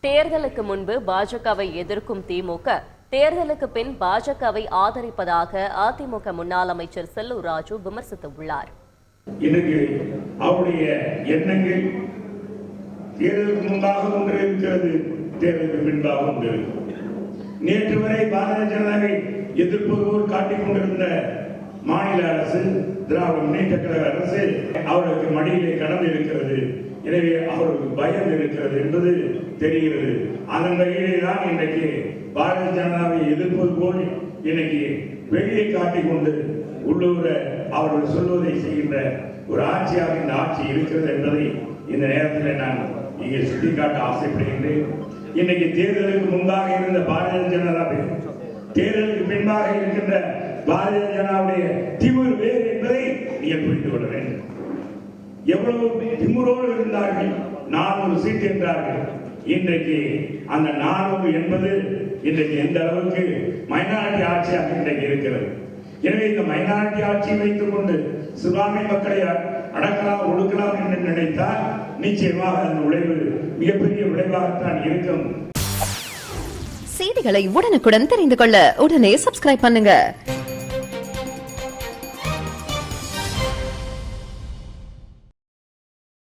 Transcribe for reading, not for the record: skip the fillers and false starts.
தேர்தலுக்கு முன்பு பாஜகவை எதிர்க்கும் திமுக தேர்தலுக்கு பின் பாஜகவை ஆதரிப்பதாக அதிமுக முன்னாள் அமைச்சர் செல்லூர் ராஜு விமர்சித்துள்ளார். இன்னைக்கு அவருடைய எண்ணங்கள் தேர்தலுக்கு முன்பாக ஒன்று இருக்கிறது, தேர்தலுக்கு பின்பாக ஒன்று. நேற்று வரை பாரதிய ஜனதாவை எதிர்ப்பது போல் காட்டிக் கொண்டிருந்த மாநில அரசு, திராவிட முன்னேற்ற கழக அரசு அவருக்கு மடியிலே கடந்து இருக்கிறது. எனவே அவருக்கு பயம் இருக்கிறது என்பது தெரிகிறது. அதன் வகையிலே தான் இன்றைக்கு பாரதிய ஜனதாவை எதிர்ப்பது போல் இன்னைக்கு வெளியே காட்டிக் கொண்டு உள்ளூர அவர்கள் சொல்வதை செய்கின்ற ஒரு ஆட்சியாக இந்த ஆட்சி இருக்கிறது என்பதை இந்த நேரத்தில் நான் இங்கே சுட்டிக்காட்ட ஆசைப்படுகின்றேன். இன்னைக்கு தேர்தலுக்கு முன்பாக இருந்த பாரதிய ஜனதாவை தேர்தலுக்கு பின்பாக இருக்கின்ற பாரதிய ஜனதாவுடைய திமிர் வேறு என்பதை நீங்கள் புரிந்து கொள்ள வேண்டும். எவ்வளவு திமிரோடு இருந்தார்கள், 400 சீட் என்றார்கள். இன்றைக்கு அந்த 400 என்பது இன்றைக்கு எந்த அளவுக்கு மைனாரிட்டி ஆட்சியாக இன்றைக்கு இருக்கிறது. எனவே இந்த மைனாரிட்டி ஆட்சியை வைத்துக் கொண்டு சிறுபான்மை மக்களை அடக்கலாம் ஒடுக்கலாம் என்று நினைத்தால் நிச்சயமாக அந்த விளைவு மிகப்பெரிய விளைவாகத்தான் இருக்கும். செய்திகளை உடனுக்குடன் தெரிந்து கொள்ள உடனே சப்ஸ்கிரைப் பண்ணுங்க.